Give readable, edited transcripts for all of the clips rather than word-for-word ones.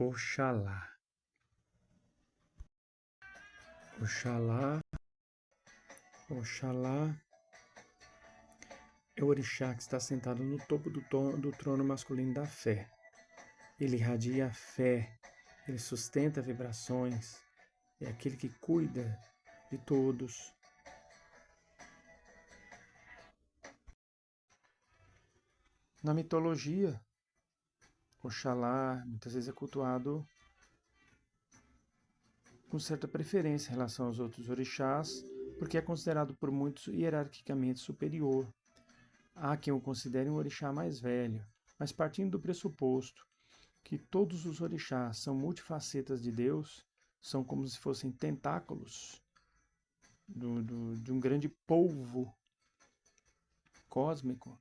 Oxalá. Oxalá, Oxalá é o orixá que está sentado no topo do trono masculino da fé. Ele irradia a fé, ele sustenta vibrações, é aquele que cuida de todos. Na mitologia, Oxalá muitas vezes é cultuado com certa preferência em relação aos outros orixás, porque é considerado por muitos hierarquicamente superior. Há quem o considere um orixá mais velho, mas partindo do pressuposto que todos os orixás são multifacetas de Deus, são como se fossem tentáculos de um grande polvo cósmico.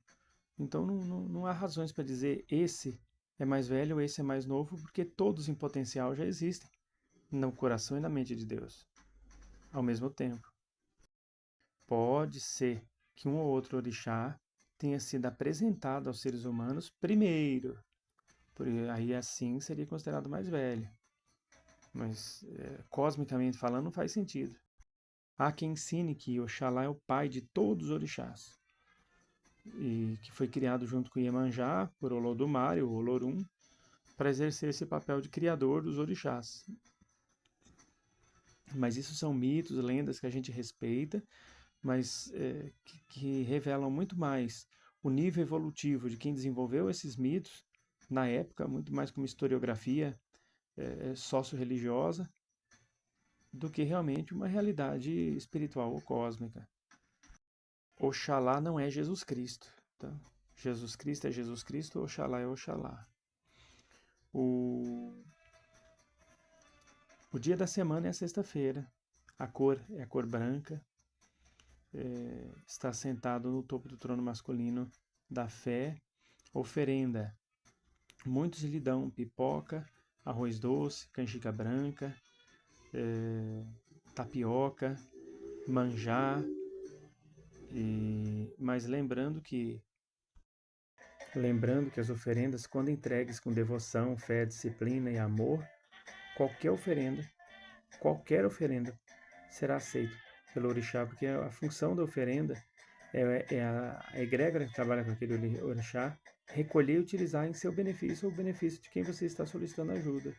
Então não há razões para dizer esse é mais velho ou esse é mais novo, porque todos em potencial já existem no coração e na mente de Deus, ao mesmo tempo. Pode ser que um ou outro orixá tenha sido apresentado aos seres humanos primeiro, porque aí assim seria considerado mais velho. Mas, cosmicamente falando, não faz sentido. Há quem ensine que Oxalá é o pai de todos os orixás, e que foi criado junto com Iemanjá, por Olodumare, ou Olorum, para exercer esse papel de criador dos orixás. Mas isso são mitos, lendas que a gente respeita, mas que revelam muito mais o nível evolutivo de quem desenvolveu esses mitos, na época, muito mais como historiografia socio-religiosa, do que realmente uma realidade espiritual ou cósmica. Oxalá não é Jesus Cristo. Tá? Jesus Cristo é Jesus Cristo, Oxalá é Oxalá. O dia da semana é a sexta-feira. A cor é a cor branca. Está sentado no topo do trono masculino da fé. Oferenda. Muitos lhe dão pipoca, arroz doce, canjica branca, tapioca, manjá. Mas lembrando que as oferendas, quando entregues com devoção, fé, disciplina e amor, qualquer oferenda será aceita pelo orixá, porque a função da oferenda é a egrégora que trabalha com aquele orixá recolher e utilizar em seu benefício ou benefício de quem você está solicitando ajuda.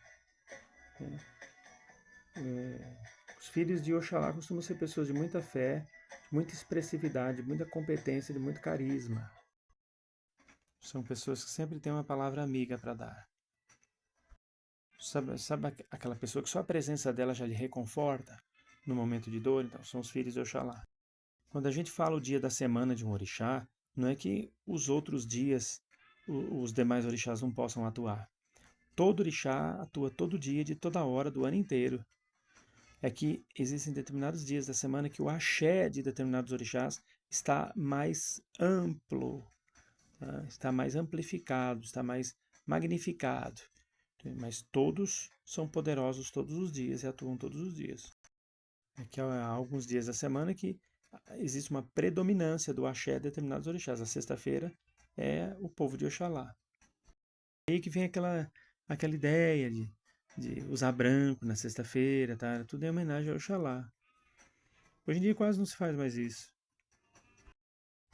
Os filhos de Oxalá costumam ser pessoas de muita fé, de muita expressividade, de muita competência, de muito carisma. São pessoas que sempre têm uma palavra amiga para dar. Sabe aquela pessoa que só a presença dela já lhe reconforta no momento de dor? Então, são os filhos de Oxalá. Quando a gente fala o dia da semana de um orixá, não é que os outros dias, os demais orixás não possam atuar. Todo orixá atua todo dia, de toda hora, do ano inteiro. É que existem determinados dias da semana que o axé de determinados orixás está mais amplo, tá? Está mais amplificado, está mais magnificado. Mas todos são poderosos todos os dias e atuam todos os dias. É que há alguns dias da semana que existe uma predominância do axé de determinados orixás. A sexta-feira é o povo de Oxalá. E aí que vem aquela ideia de usar branco na sexta-feira, tá? Tudo em homenagem ao Oxalá. Hoje em dia quase não se faz mais isso.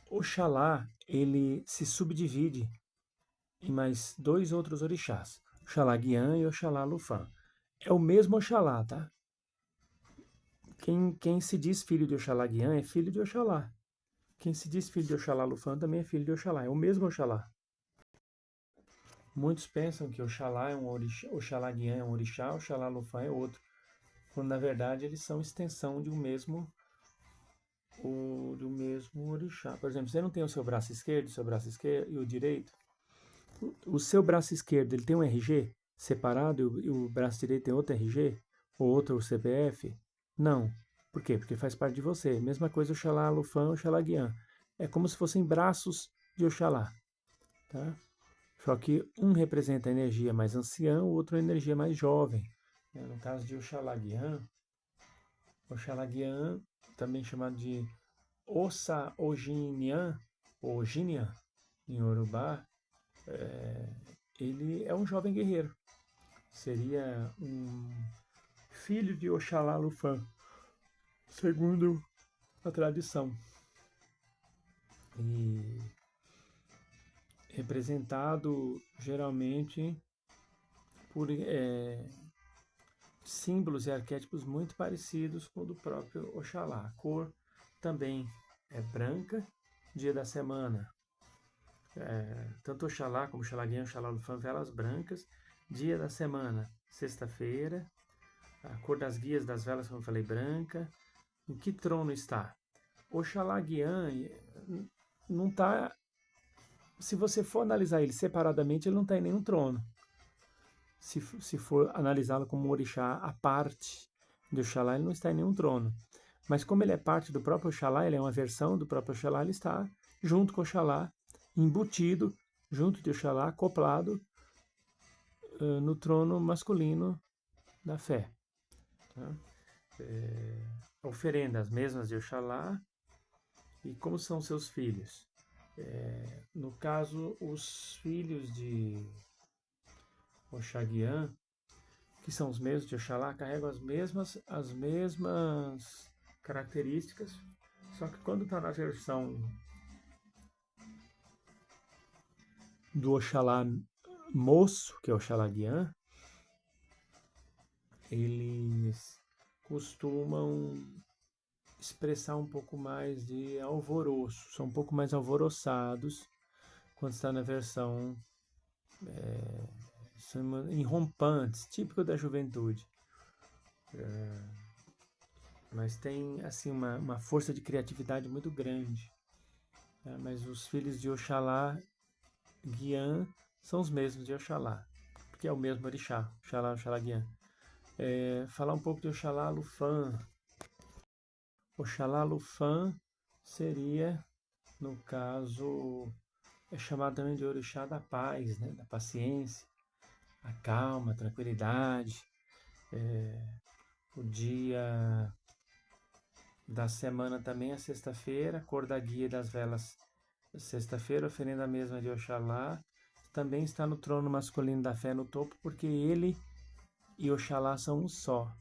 Oxalá, ele se subdivide em mais dois outros orixás, Oxalá Guiã e Oxalá Lufã. É o mesmo Oxalá, tá? Quem se diz filho de Oxalá Guiã é filho de Oxalá. Quem se diz filho de Oxalá Lufã também é filho de Oxalá. É o mesmo Oxalá. Muitos pensam que Oxalá é um orixá, Oxalá Guiã é um orixá, Oxalá Lufã é outro. Quando na verdade eles são extensão do mesmo orixá. Por exemplo, você não tem o seu braço esquerdo e o direito? O seu braço esquerdo ele tem um RG separado e o braço direito tem outro RG? Ou outro CPF? Não. Por quê? Porque faz parte de você. Mesma coisa Oxalá Lufã, Oxalá Guiã. É como se fossem braços de Oxalá. Tá? Só que um representa a energia mais anciã, o outro a energia mais jovem. No caso de Oxalá Guiã, também chamado de Ossa Ojinian, ou em Yorubá, ele é um jovem guerreiro. seria um filho de Oxalá Lufã, segundo a tradição. E representado geralmente por símbolos e arquétipos muito parecidos com o do próprio Oxalá. A cor também é branca, dia da semana. Tanto Oxalá como Oxalaguinha, Oxalá Lufã, velas brancas, dia da semana, sexta-feira. A cor das guias das velas, como eu falei, branca. Em que trono está? Oxalá Guian não está. Se você for analisar ele separadamente, ele não está em nenhum trono. Se for analisá-lo como um orixá à parte de Oxalá, ele não está em nenhum trono. Mas como ele é parte do próprio Oxalá, ele é uma versão do próprio Oxalá, ele está junto com Oxalá, embutido, junto de Oxalá, acoplado no trono masculino da fé. Tá? Oferendas mesmas de Oxalá. E como são seus filhos? No caso, os filhos de Oxaguian, que são os mesmos de Oxalá, carregam as mesmas características, só que quando está na versão do Oxalá moço, que é Oxalá Guian, eles costumam expressar um pouco mais de alvoroço, são um pouco mais alvoroçados quando está na versão enrompantes, típico da juventude. Mas tem assim uma força de criatividade muito grande. Mas os filhos de Oxalá Guian são os mesmos de Oxalá, porque é o mesmo orixá, Oxalá, Oxalá Guian. Falar um pouco de Oxalá Lufã. Oxalá Lufã seria, no caso, é chamado também de orixá da paz, né? Da paciência, a calma, a tranquilidade. O dia da semana também é sexta-feira, cor da guia das velas sexta-feira, oferenda mesma de Oxalá. Também está no trono masculino da fé no topo, porque ele e Oxalá são um só.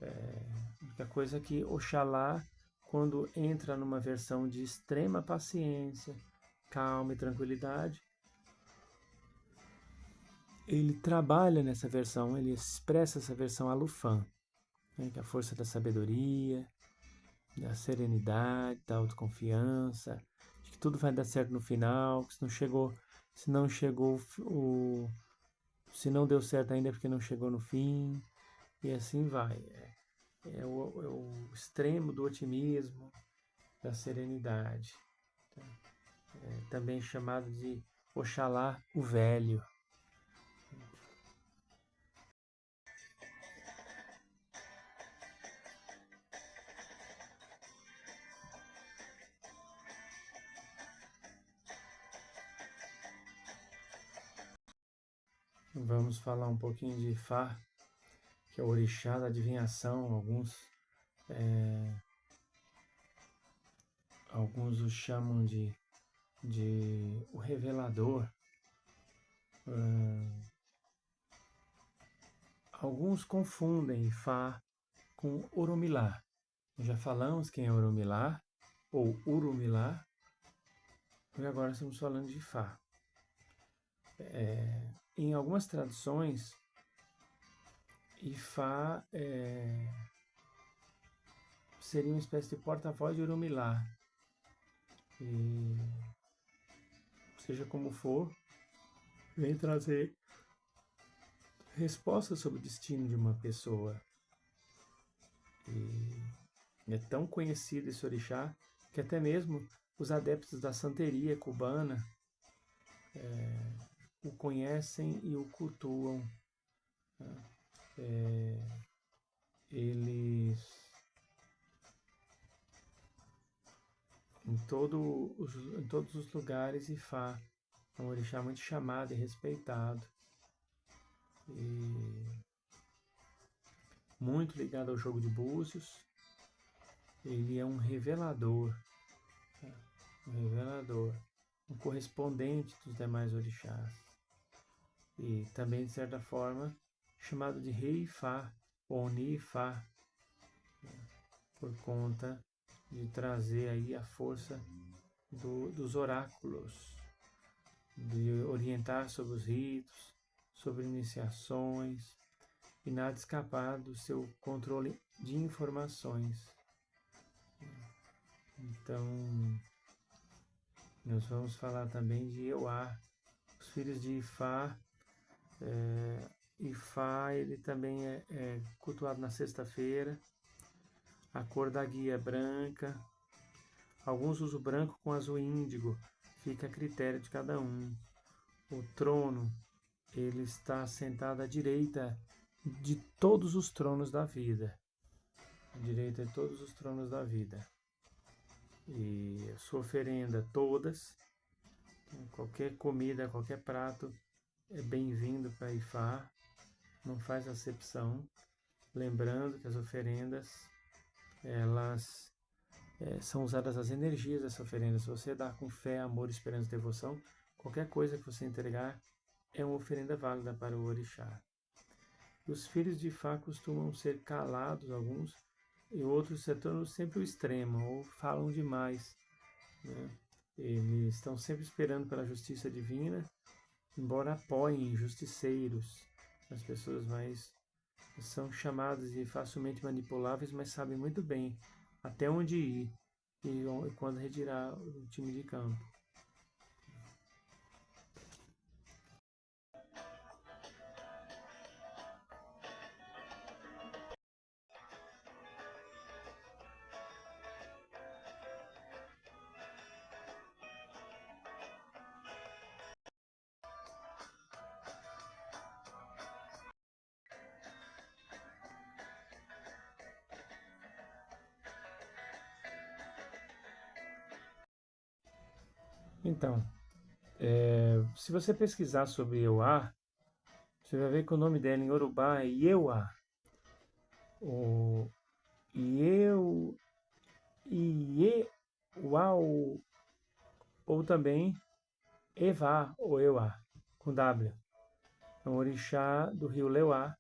A única coisa é que Oxalá, quando entra numa versão de extrema paciência, calma e tranquilidade, ele trabalha nessa versão, ele expressa essa versão Alufã, né, que é a força da sabedoria, da serenidade, da autoconfiança, de que tudo vai dar certo no final, que se não deu certo ainda é porque não chegou no fim, e assim vai. É o extremo do otimismo, da serenidade. Tá? Também chamado de Oxalá o Velho. Vamos falar um pouquinho de Ifá, que é o orixá da adivinhação. Alguns o chamam de o revelador. Alguns confundem Ifá com Oromilá. Já falamos quem é Oromilá, ou Urumilá, e agora estamos falando de Ifá. Em algumas traduções, Ifá seria uma espécie de porta-voz de Oromilá. E, seja como for, vem trazer respostas sobre o destino de uma pessoa. E é tão conhecido esse orixá que até mesmo os adeptos da santeria cubana o conhecem e o cultuam. Eles, em todos os lugares, Ifá é um orixá muito chamado e respeitado. E muito ligado ao jogo de búzios. Ele é um revelador, um correspondente dos demais orixás. E também, de certa forma, chamado de Rei Ifá, ou Oni-Ifá, por conta de trazer aí a força dos oráculos, de orientar sobre os ritos, sobre iniciações, e nada escapar do seu controle de informações. Então, nós vamos falar também de Euá, os filhos de Ifá. Ifá, ele também é cultuado na sexta-feira. A cor da guia é branca. Alguns usam branco com azul índigo, fica a critério de cada um. O trono, ele está sentado à direita de todos os tronos da vida. À direita de todos os tronos da vida. E a sua oferenda, todas, qualquer comida, qualquer prato, é bem-vindo para Ifá, não faz acepção. Lembrando que as oferendas, elas são usadas as energias dessa oferenda. Se você dá com fé, amor, esperança e devoção, qualquer coisa que você entregar é uma oferenda válida para o orixá. Os filhos de Ifá costumam ser calados, alguns, e outros se tornam sempre o extremo, ou falam demais, né? Eles estão sempre esperando pela justiça divina, embora apoiem justiceiros, as pessoas mais são chamadas e facilmente manipuláveis, mas sabem muito bem até onde ir e quando retirar o time de campo. Então, se você pesquisar sobre Euá, você vai ver que o nome dela em Yorubá é Iewa. O Ieu, Ieuau, ou também Evá ou Euá, com W. É um orixá do rio Leuá,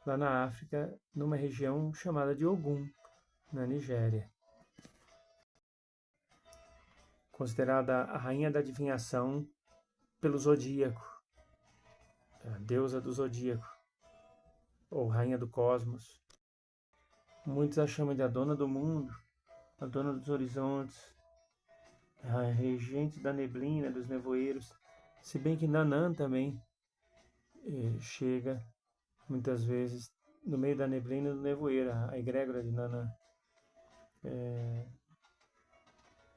lá na África, numa região chamada de Ogum, na Nigéria. Considerada a rainha da adivinhação pelo zodíaco, a deusa do zodíaco, ou rainha do cosmos. Muitos a chamam de a dona do mundo, a dona dos horizontes, a regente da neblina, dos nevoeiros, se bem que Nanã também chega muitas vezes no meio da neblina e do nevoeiro, a egrégora de Nanã.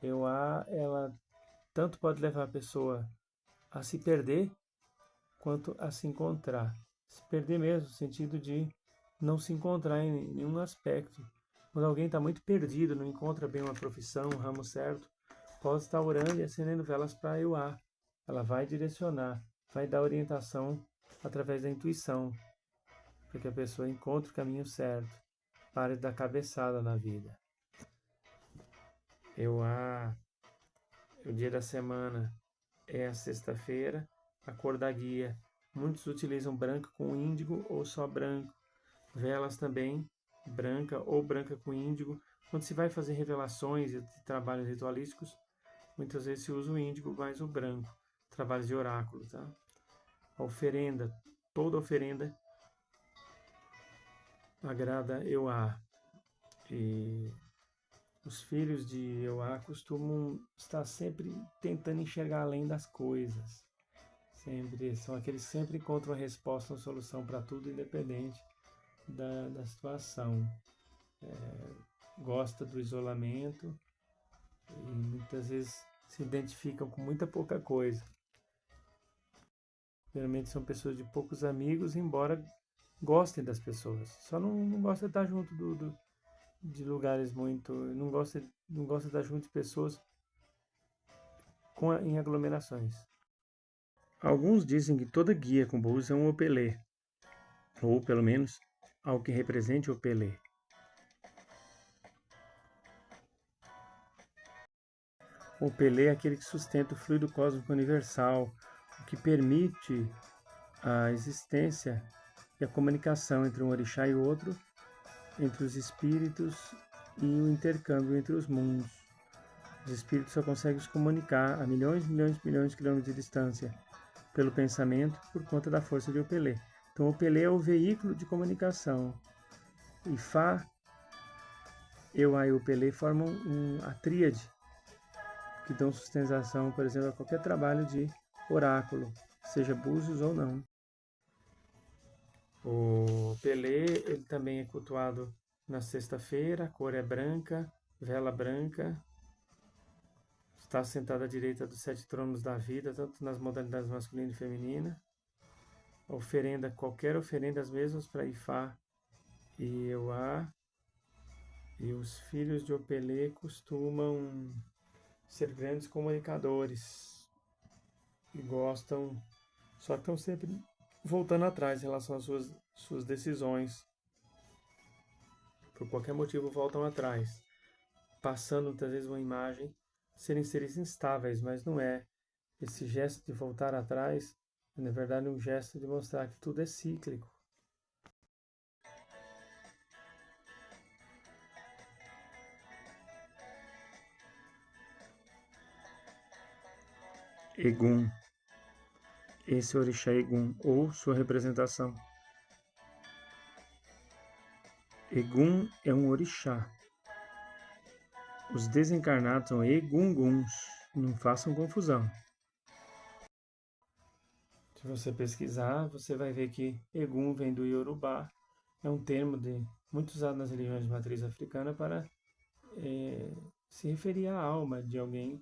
Euá, ela tanto pode levar a pessoa a se perder, quanto a se encontrar. Se perder mesmo, no sentido de não se encontrar em nenhum aspecto. Quando alguém está muito perdido, não encontra bem uma profissão, um ramo certo, pode estar orando e acendendo velas para Euá. Ela vai direcionar, vai dar orientação através da intuição, para que a pessoa encontre o caminho certo, pare de dar cabeçada na vida. Euá, o dia da semana é a sexta-feira, a cor da guia. Muitos utilizam branco com índigo ou só branco. Velas também, branca ou branca com índigo. Quando se vai fazer revelações e trabalhos ritualísticos, muitas vezes se usa o índigo mais o branco. Trabalhos de oráculo, tá? A oferenda, toda oferenda agrada Euá. E os filhos de Euá costumam estar sempre tentando enxergar além das coisas. São aqueles que sempre encontram a resposta, uma solução para tudo, independente da situação. Gosta do isolamento e muitas vezes se identificam com muita pouca coisa. Geralmente são pessoas de poucos amigos, embora gostem das pessoas. Só não gosta de estar junto de lugares muito... Não gosta de estar junto de pessoas em aglomerações. Alguns dizem que toda guia com búzios é um opelê, ou pelo menos algo que represente o opelê. O opelê é aquele que sustenta o fluido cósmico universal, o que permite a existência e a comunicação entre um orixá e outro, entre os espíritos e o intercâmbio entre os mundos. Os espíritos só conseguem se comunicar a milhões, milhões, milhões de quilômetros de distância pelo pensamento por conta da força de Opelê. Então, Opelê é o veículo de comunicação. Ifá, Euá e Opelê formam a tríade que dão sustentação, por exemplo, a qualquer trabalho de oráculo, seja búzios ou não. O Pelé, ele também é cultuado na sexta-feira, a cor é branca, vela branca, está sentado à direita dos 7 tronos da vida, tanto nas modalidades masculina e feminina. Oferenda, qualquer oferenda, as mesmas para Ifá e Euá. E os filhos de Opelê costumam ser grandes comunicadores e gostam, só que estão sempre voltando atrás em relação às suas decisões. Por qualquer motivo voltam atrás, passando muitas vezes uma imagem serem seres instáveis, mas não é. Esse gesto de voltar atrás é, na verdade, um gesto de mostrar que tudo é cíclico. Egum. Esse é o orixá Egum, ou sua representação. Egum é um orixá. Os desencarnados são egunguns. Não façam confusão. Se você pesquisar, você vai ver que Egum vem do Yorubá. É um termo muito usado nas religiões de matriz africana para se referir à alma de alguém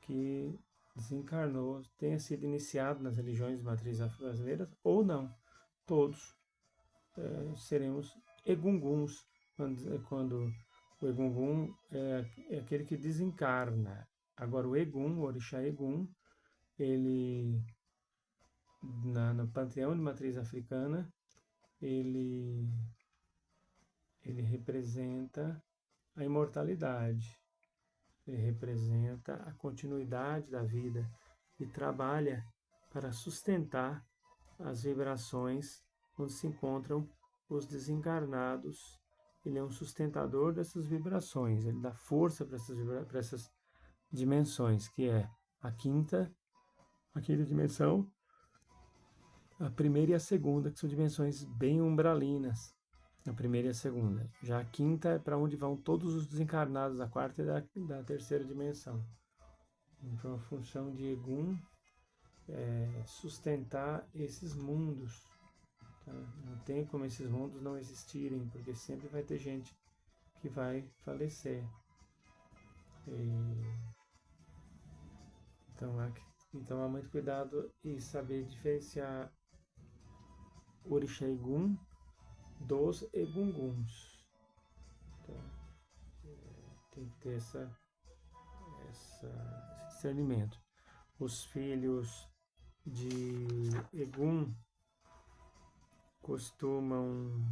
que desencarnou, tenha sido iniciado nas religiões de matriz afro-brasileiras ou não. Todos seremos egunguns quando o egungun é aquele que desencarna. Agora o Egum, o orixá Egum, ele no panteão de matriz africana, ele representa a imortalidade, ele representa a continuidade da vida e trabalha para sustentar as vibrações onde se encontram os desencarnados. Ele é um sustentador dessas vibrações, ele dá força para essas dimensões, que é a quinta dimensão, a primeira e a segunda, que são dimensões bem umbralinas, a primeira e a segunda. Já a quinta é para onde vão todos os desencarnados da quarta e da terceira dimensão. Então a função de Egum é sustentar esses mundos. Tá? Não tem como esses mundos não existirem, porque sempre vai ter gente que vai falecer. Então há muito cuidado e saber diferenciar o orixá Egum dos egunguns. Tá? Tem que ter esse discernimento. Os filhos de Egum costumam...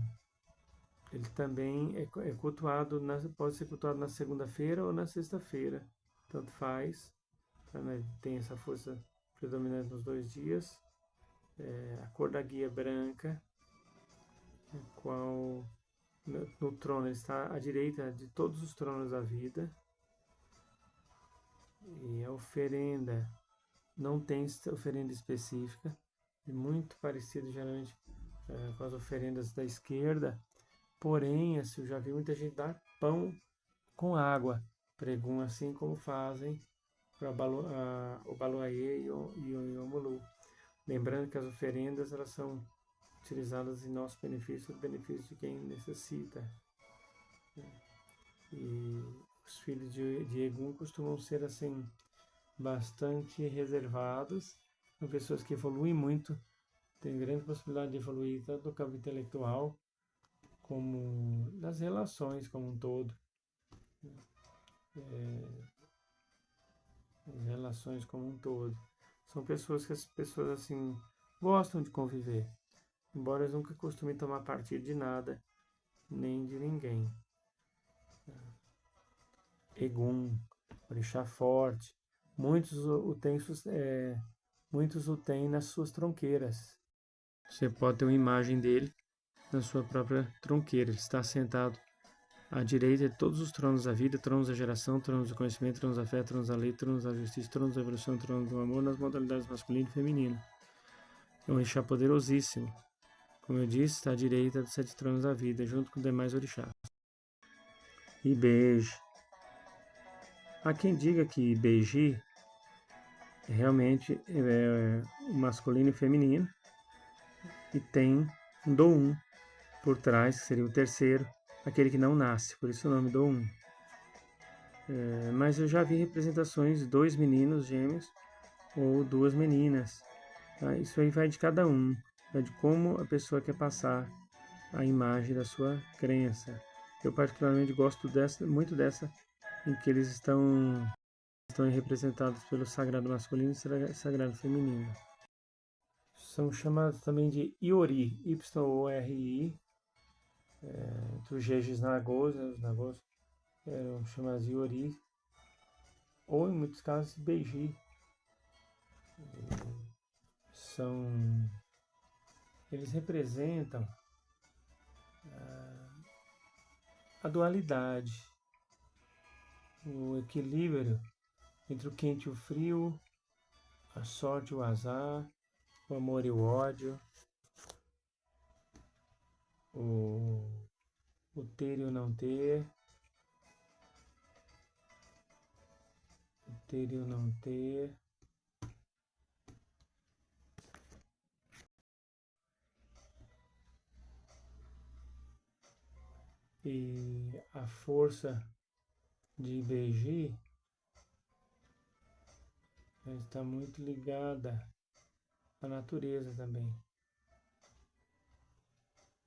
Ele também é cultuado, pode ser cultuado na segunda-feira ou na sexta-feira. Tanto faz. Tá, né? Tem essa força predominante nos 2 dias. A cor da guia é branca, qual no trono ele está à direita de todos os tronos da vida. E a oferenda não tem oferenda específica, é muito parecido geralmente com as oferendas da esquerda. Porém, eu já vi muita gente dar pão com água, pregum, assim como fazem para o Baloaê e o Iomulu. Lembrando que as oferendas elas são utilizadas em nosso benefício, benefício de quem necessita. E os filhos de Egum costumam ser assim bastante reservados, são pessoas que evoluem muito, têm grande possibilidade de evoluir tanto no campo intelectual como nas relações como um todo. As relações como um todo. São pessoas que as pessoas assim gostam de conviver, embora eles nunca costumem tomar partido de nada, nem de ninguém. Egum, orixá forte, muitos o têm nas suas tronqueiras. Você pode ter uma imagem dele na sua própria tronqueira. Ele está sentado à direita de todos os tronos da vida, tronos da geração, tronos do conhecimento, tronos da fé, tronos da lei, tronos da justiça, tronos da evolução, tronos do amor, nas modalidades masculino e feminino. É um orixá poderosíssimo. Como eu disse, está à direita dos 7 tronos da vida, junto com os demais orixás. Ibeji. Há quem diga que Ibeji realmente é o masculino e feminino e tem um Doum por trás, que seria o terceiro, aquele que não nasce, por isso o nome Doum. Mas eu já vi representações de 2 meninos gêmeos ou 2 meninas. Tá? Isso aí vai de cada um, vai de como a pessoa quer passar a imagem da sua crença. Eu particularmente gosto muito dessa, em que eles estão representados pelo sagrado masculino e sagrado feminino. São chamados também de Iori, Y-O-R-I, entre os Jejis Nagôs, os Nagôs eram chamados de Iori, ou em muitos casos Beiji. Eles representam a dualidade, o equilíbrio entre o quente e o frio, a sorte e o azar, o amor e o ódio, o ter e o não ter, o ter e o não ter. E a força de Beiji está muito ligada à natureza também.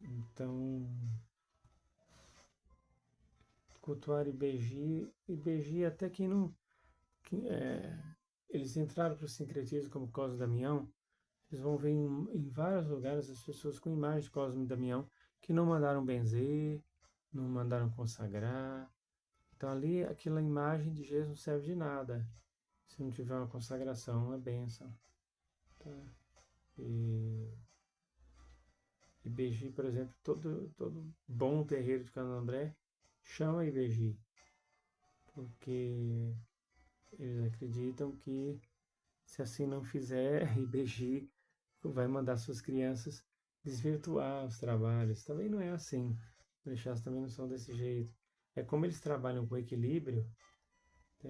Então, cultuar Ibeji até quem não... eles entraram para o sincretismo como Cosme e Damião, vocês vão ver em vários lugares as pessoas com imagens de Cosme e Damião que não mandaram benzer, não mandaram consagrar. Então ali aquela imagem de Jesus não serve de nada se não tiver uma consagração, uma bênção. Tá? E Ibeji, por exemplo, todo bom terreiro de Candomblé chama Ibeji, porque eles acreditam que se assim não fizer, Ibeji vai mandar suas crianças desvirtuar os trabalhos. Também não é assim. Os orixás também não são desse jeito. É como eles trabalham com equilíbrio,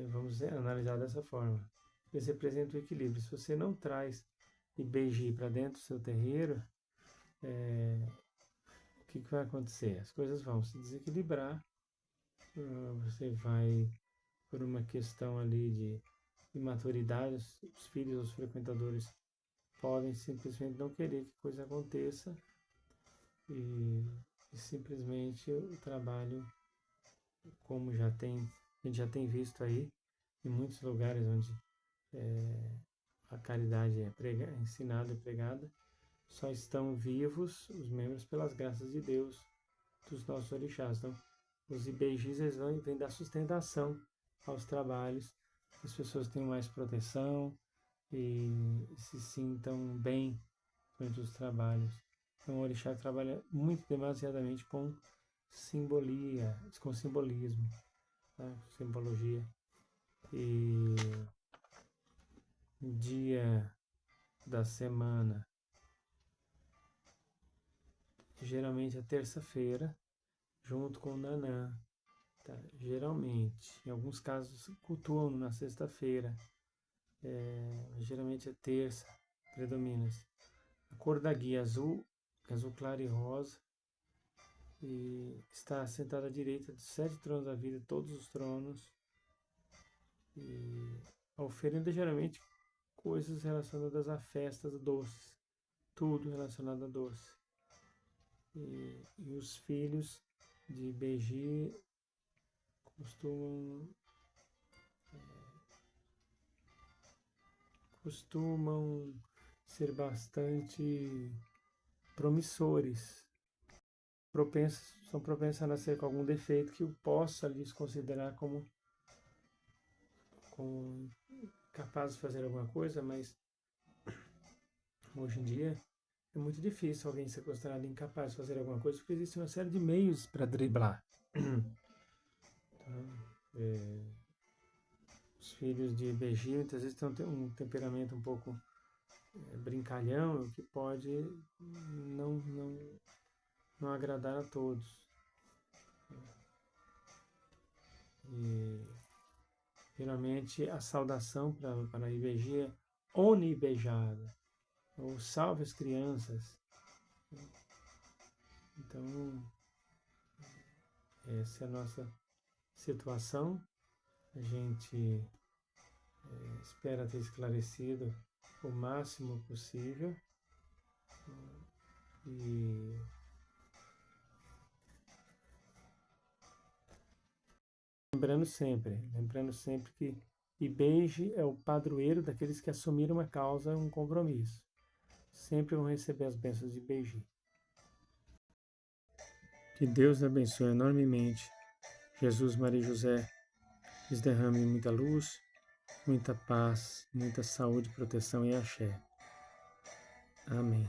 vamos analisar dessa forma. Eles representam o equilíbrio. Se você não traz Ibeji para dentro do seu terreiro, o que vai acontecer? As coisas vão se desequilibrar. Você vai, por uma questão ali de imaturidade, os filhos, os frequentadores podem simplesmente não querer que coisa aconteça e simplesmente o trabalho, como a gente já tem visto aí em muitos lugares onde a caridade é ensinada e pregada, só estão vivos os membros pelas graças de Deus, dos nossos orixás. Então, os Ibejis vêm dar sustentação aos trabalhos, as pessoas tenham mais proteção e se sintam bem durante os trabalhos. Então, o orixá trabalha muito demasiadamente com simbolismo, tá? Simbologia. E dia da semana, geralmente é terça-feira, junto com o Nanã. Tá? Geralmente, em alguns casos, cultuam na sexta-feira. Geralmente é terça, predomina. A cor da guia azul claro e rosa. E está sentada à direita dos 7 tronos da vida, todos os tronos. E a oferenda geralmente coisas relacionadas a festas doces. Tudo relacionado a doce. E os filhos de Beji costumam ser bastante promissores, são propensos a nascer com algum defeito que eu possa lhes considerar como capazes de fazer alguma coisa, mas hoje em dia é muito difícil alguém ser considerado incapaz de fazer alguma coisa, porque existe uma série de meios para driblar. Então, os filhos de Beji muitas vezes têm um temperamento um pouco brincalhão, o que pode não agradar a todos. E geralmente a saudação para IBG é onibejada, ou salve as crianças. Então, essa é a nossa situação. A gente espera ter esclarecido o máximo possível. E lembrando sempre que IBEJE é o padroeiro daqueles que assumiram uma causa, um compromisso. Sempre vão receber as bênçãos de IBEJE. Que Deus abençoe enormemente. Jesus, Maria e José, lhes derrame muita luz, muita paz, muita saúde, proteção e axé. Amém.